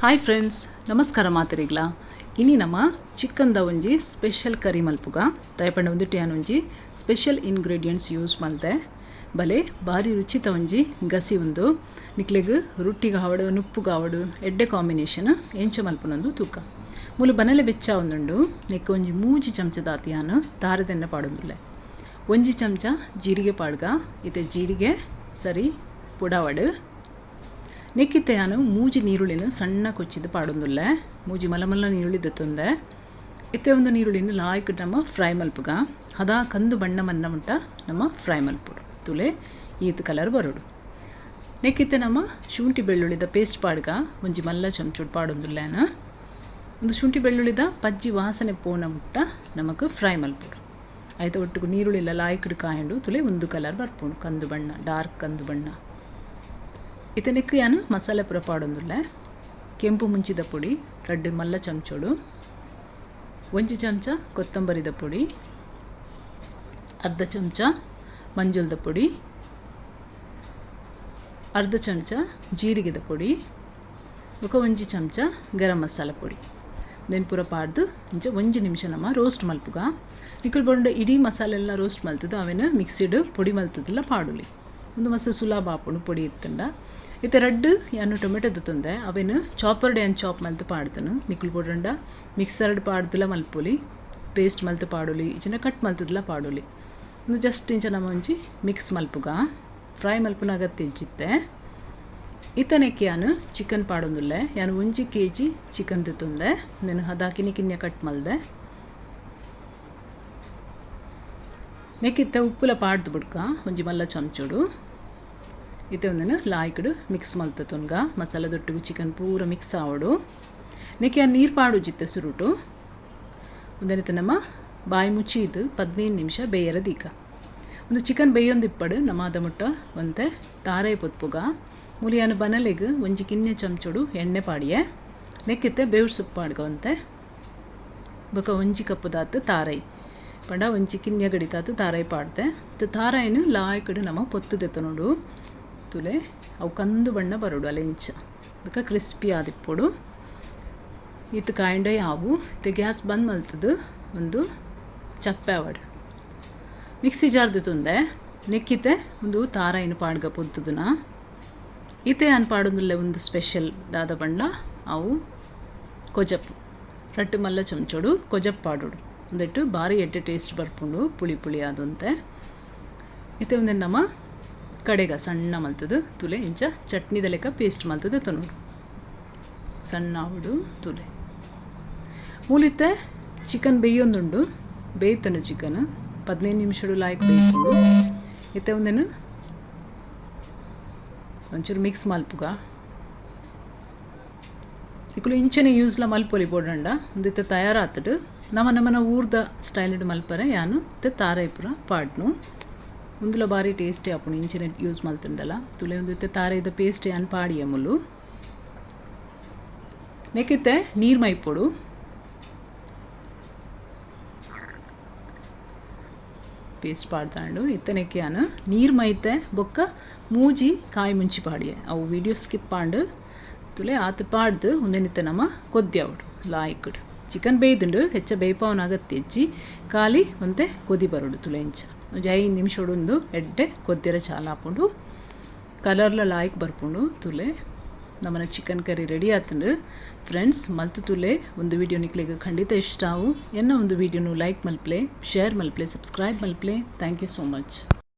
Hi friends, ನಮಸ್ಕಾರ ಮಾತರಿಗ್ಲ. ಇನಿ ನಮ್ಮ ಚಿಕನ್ದ ಒಂಜಿ ಸ್ಪೆಷಲ್ ಕರಿ ಮಲ್ಪುಗ ತಯಪಂಡ ಒಂದಿಟ್ಟು ಒಂಜಿ ಸ್ಪೆಷಲ್ ಇಂಗ್ರೀಡಿಯೆಂಟ್ಸ್ ಯೂಸ್ ಮಲ್ತೆ ಬಲೆ ಭಾರಿ ರುಚಿತ ಒಂಜಿ ಗಸಿ ಉಂದು ನಿಕ್ಲೆಗ್ ರೊಟ್ಟಿಗೆ ಆವಡು ನುಪ್ಪುಗ ಆವಡು ಎಡ್ಡೆ ಕಾಂಬಿನೇಷನ್ ಎಂಚ ಮಲ್ಪನೊಂದು ತೂಕ ಮೂಲು ಬನಲೆ ಬೆಚ್ಚ ಒಂದುಂಡು ನೆಕ್ ಒಂಜಿ 3 ಚಮಚದ ಆತಿಯಾನು ತಾರದೆಣ್ಣೆ ಪಾಡೊಂದುಲ್ಲೆ 1 ಚಮಚ ಜೀರಿಗೆ ಪಾಡ್ಗ ಇತ್ತೆ ಜೀರಿಗೆ ಸರಿ ಪುಡಾವಡು ನೆಕ್ಕಿತ್ತೆ ನಾನು ಮೂಜಿ ನೀರುಳ್ಳಿನ ಸಣ್ಣ ಕೊಚ್ಚಿದ್ದು ಪಾಡೊಂದುಲ್ಲೆ ಮೂಜಿ ಮಲಮಲ್ಲ ನೀರುಳ್ಳಿ ದತ್ತೊಂದೆ ಇತ್ತೆ ಒಂದು ನೀರುಳ್ಳಿನ ಲಾಯ್ಕ್ ನಮ್ಮ ಫ್ರೈ ಮಲ್ಪುಗ ಅದ ಕಂದು ಬಣ್ಣ ಮನ್ನ ಮುಟ್ಟ ನಮ್ಮ ಫ್ರೈ ಮಲ್ಪುಡು ತುಲೆ ಈತ್ ಕಲರ್ ಬರೋಡು ನೆಕ್ಕಿತ್ತೆ ನಮ್ಮ ಶುಂಠಿ ಬೆಳ್ಳುಳ್ಳಿದ ಪೇಸ್ಟ್ ಪಾಡ್ಗ ಒಂಜಿ ಮಲ್ಲ ಚಮಚೂಡು ಪಾಡೊಂದುಲ್ಲೆನ ಒಂದು ಶುಂಠಿ ಬೆಳ್ಳುಳ್ಳಿದ ಪಜ್ಜಿ ವಾಸನೆ ಪೋನ ಮುಟ್ಟ ನಮಕ್ ಫ್ರೈ ಮಲ್ಪುಡು ಆಯ್ತು ಒಟ್ಟಿಗೆ ನೀರುಳ್ಳಿಲ್ಲ ಲಾಯ್ಕ್ಡ್ ಕಾಯಂಡು ತುಲೆ ಒಂದು ಕಲರ್ ಬರ್ಪುಂಡು ಕಂದು ಬಣ್ಣ ಡಾರ್ಕ್ ಕಂದು ಬಣ್ಣ ಇತನೆಕ್ಕು ಯಾನು ಮಸಾಲೆ ಪುರ ಪಾಡೊಂದುಲ್ಲೆ ಕೆಂಪು ಮುಂಚಿದ ಪುಡಿ 2 ಮಲ್ಲ ಚಮಚೋಡು 1 ಚಮಚ ಕೊತ್ತಂಬರಿದ ಪುಡಿ ಅರ್ಧ ಚಮಚ ಮಂಜುಳದ ಪುಡಿ ಅರ್ಧ ಚಮಚ ಜೀರಿಗೆದ ಪುಡಿ ಬೊಕ 1 ಚಮಚ ಗರಂ ಮಸಾಲ ಪುಡಿ ದೆನ್ ಪೂರ ಪಾಡ್ದು ಇಂಚ 1 ನಿಮಿಷ ನಮ್ಮ ರೋಸ್ಟ್ ಮಲ್ಪುಗ ನಿಕಲ್ ಬಂಡ ಇಡೀ ಮಸಾಲೆ ಎಲ್ಲ ರೋಸ್ಟ್ ಮಲ್ತದ ಅವೇನು ಮಿಕ್ಸಿಡ್ ಪುಡಿ ಮಲ್ತದಲ್ಲ ಪಾಡುಲಿ ಒಂದು ಮಸ್ತ್ ಸುಲಭ ಆಪುಂಡು ಪುಡಿ ಇತ್ತಂಡ ಇತ್ತೆ ರಡ್ಡು ಯಾನು ಟೊಮೆಟೊ ತಂದೆ ಅವೇನು ಚಾಪರ್ಡ್ ಏನು ಚಾಪ್ ಮಲ್ತು ಪಾಡ್ತನು ನಿಕ್ಕಲು ಪೊಡಂಡ ಮಿಕ್ಸರ್ಡ್ ಪಾಡ್ದಲ್ಲ ಮಲ್ಪೊಲಿ ಪೇಸ್ಟ್ ಮಲ್ತು ಪಾಡೋಲಿ ಇಂಚನ ಕಟ್ ಮಲ್ತದಲ್ಲ ಪಾಡೋಲಿ ಒಂದು ಜಸ್ಟ್ ಇಂಚ ನಮ್ಮ ಒಂಜಿ ಮಿಕ್ಸ್ ಮಲ್ಪುಗ ಫ್ರೈ ಮಲ್ಪುನ ಅಗತ್ಯ ಇಂಚಿತ್ತೆ ಇತನೆಕ್ಕೆ ಯಾನು ಚಿಕನ್ ಪಾಡೊಂದುಲ್ಲೆ ಯಾನು 1 kg ಚಿಕನ್ ತಂದೆ ನಾನು ಅದ ಕಿನ್ಯ ಕಟ್ ಮಲ್ದೆ ನೆಕ್ಕಿತ್ತ ಉಪ್ಪುಲ ಪಾಡ್ದು ಬಿಡ್ಕ ಒಂಜಿ ಮಲ್ಲ ಚಮಚೋಡು ಇತ್ತೆ ಒಂದನ್ನು ಲಾಯ್ಕಡು ಮಿಕ್ಸ್ ಮಲ್ತತೊನ್ಗ ಮಸಾಲದೊಟ್ಟಿಗೂ ಚಿಕನ್ ಪೂರ ಮಿಕ್ಸ್ ಆವಡು ನೆಕ್ಕೆ ಆ ನೀರು ಪಾಡು ಜಿತ್ತೆ ಸುರುಟು ಒಂದನಿತ ನಮ್ಮ ಬಾಯಿ ಮುಚ್ಚಿ ಇದು 15 ನಿಮಿಷ ಬೇಯರ ದೀಕ ಒಂದು ಚಿಕನ್ ಬೇಯೊಂದಿಪ್ಪಡು ನಮ್ಮ ಅದ ಮುಟ್ಟ ಒಂತೆ ತಾರೈ ಪೊತ್ಪುಗ ಮುಲಿಯಾನು ಬನಲೆಗ್ ಒಂಜಿ ಕಿನ್ನೆ ಚಮಚೋಡು ಎಣ್ಣೆ ಪಾಡಿಯೆ ನೆಕ್ಕಿತ್ತೆ ಬೇವ್ರ ಸೊಪ್ಪು ಪಾಡ್ಗವಂತೆ ಬೊಕ 1 ಕಪ್ಪುದಾತು ತಾರೈ ಪಂಡ ಒಂಜಿ ಕಿನ್ಯ ಗಡಿತಾತು ತಾರೈ ಪಾಡ್ದೆ ತಾರಾಯಿನು ಲಾಯ್ಕಡು ನಮ್ಮ ಪೊತ್ತು ದೆತ್ತನೋಡು ತುಲೆ ಅವು ಕಂದು ಬಣ್ಣ ಬರೋಡು ಅಲೆಂಚ ಬೊಕ ಕ್ರಿಸ್ಪಿ ಆದಿಪ್ಪೊಡು ಇತ್ತು ಕಾಯಿಂಡ ಯಾವು ಇತ್ತೆ ಗ್ಯಾಸ್ ಬಂದ್ ಮಲ್ತದು ಒಂದು ಚಪ್ಪೆ ಅವಡು ಮಿಕ್ಸಿ ಜಾರ್ದು ತುಂದೆ ನೆಕ್ಕಿತೆ ಒಂದು ತಾರಾಯಿನ ಪಾಡ್ಗ ಪೊತ್ತುದನ ಇತ್ತೆ ಅನ್ ಪಾಡೊಂದುಲ್ಲೆ ಒಂದು ಸ್ಪೆಷಲ್ ದಾದ ಬಣ್ಣ ಅವು ಕೊಜಪ್ಪು 2 ಮಲ್ಲ ಚಮಚೋಡು ಕೊಜಪ್ಪು ಪಾಡೋಡು ಒಂದಿಟ್ಟು ಭಾರಿ ಎಡ್ಡೆ ಟೇಸ್ಟ್ ಬರ್ಪುಂಡು ಪುಳಿ ಪುಳಿ ಆದಂತೆ ಇತ್ತೆ ಒಂದೇ ನಮ್ಮ ಕಡೆಗ ಸಣ್ಣ ಮಲ್ತದು ತುಲೆ ಇಂಚ ಚಟ್ನಿದ ಲೆಕ್ಕ ಪೇಸ್ಟ್ ಮಲ್ತದೆ ತೊನೋಡು ಸಣ್ಣ ಆವಡು ತುಲೆ ಮೂಲಿತ್ತೆ ಚಿಕನ್ ಬೇಯೊಂದುಂಡು ಬೇಯ್ತನು ಚಿಕನ್ 15 ನಿಮಿಷಡು ಲಾಯ್ಕ್ ಬೇಯ್ಕೊಂಡು ಇತ್ತೆ ಒಂದೇನು ಒಂಚೂರು ಮಿಕ್ಸ್ ಮಲ್ಪುಗ ಇಕ್ಕಲು ಇಂಚನೆ ಯೂಸ್ಲ ಮಲ್ಪೊಲಿ ಬೋಡಂಡ ಒಂದಿತ್ತೆ ತಯಾರಾತಡು ನಮ್ಮನ ಊರ್ದ ಸ್ಟೈಲ್ಡ್ ಮಲ್ಪರೆ ಯಾನು ಇತ್ತೆ ತಾರೈಪುರ ಪಾಡ್ನು ಒಂದುಲ ಬಾರಿ ಟೇಸ್ಟಿ ಆಪುಂಡು ಇಂಚಿನ ಯೂಸ್ ಮಲ್ತುಂಡಲ್ಲ ತುಲೆ ಒಂದು ಇತ್ತೆ ತಾರೈದ ಪೇಸ್ಟ್ ಯಾನ್ ಪಾಡಿಯ ಮುಲು ನೆಕ್ಕಿತ್ತೆ ನೀರು ಮೈಪೊಡು ಪೇಸ್ಟ್ ಪಾಡ್ತಾಂಡು ಇತ್ತೆ ನೆಕ್ಕೆ ಯಾನು ನೀರು ಮೈತೆ ಬೊಕ್ಕ ಮೂಜಿ ಕಾಯಿ ಮುಂಚಿ ಪಾಡಿಯೆ ಅವು ವಿಡಿಯೋ ಸ್ಕಿಪ್ ಪಾಂಡು ತುಲೆ ಆತು ಪಾಡ್ದು ಒಂದೇನಿತ್ತೆ ನಮ್ಮ ಕೊದ್ಯಾವಡು ಲಾಯ್ಕಡು ಚಿಕನ್ ಬೇಯ್ದುಂಡು ಹೆಚ್ಚ ಬೇಯ್ಪವನ ಅಗತ್ಯ ಹೆಚ್ಚಿ ಖಾಲಿ ಒಂತೆ ಕೊದಿ ಬರೋಡು ತುಲೆ ಇಂಚ 5 ನಿಮಿಷೊಡೊಂದು ಎಡ್ಡೆ ಕೊದ್ದಿರ ಚಾಲ ಹಾಕೊಂಡು ಕಲರ್ಲ ಲಾಯ್ಕ್ ಬರ್ಪುಂಡು ತುಲೆ ನಮ್ಮನ ಚಿಕನ್ ಕರಿ ರೆಡಿ ಆತಂಡು ಫ್ರೆಂಡ್ಸ್ ಮಲ್ತು ತುಲೆ ಒಂದು ವಿಡಿಯೋ ನಿಕ್ಲೆಗೆ ಖಂಡಿತ ಇಷ್ಟ ಆವು ಎನ್ನ ಒಂದು ವಿಡಿಯೋನು ಲೈಕ್ ಮಲ್ಪ್ಲೆ ಶೇರ್ ಮಲ್ಪ್ಲೆ ಸಬ್ಸ್ಕ್ರೈಬ್ ಮಲ್ಪ್ಲೆ ಥ್ಯಾಂಕ್ ಯು ಸೋ ಮಚ್.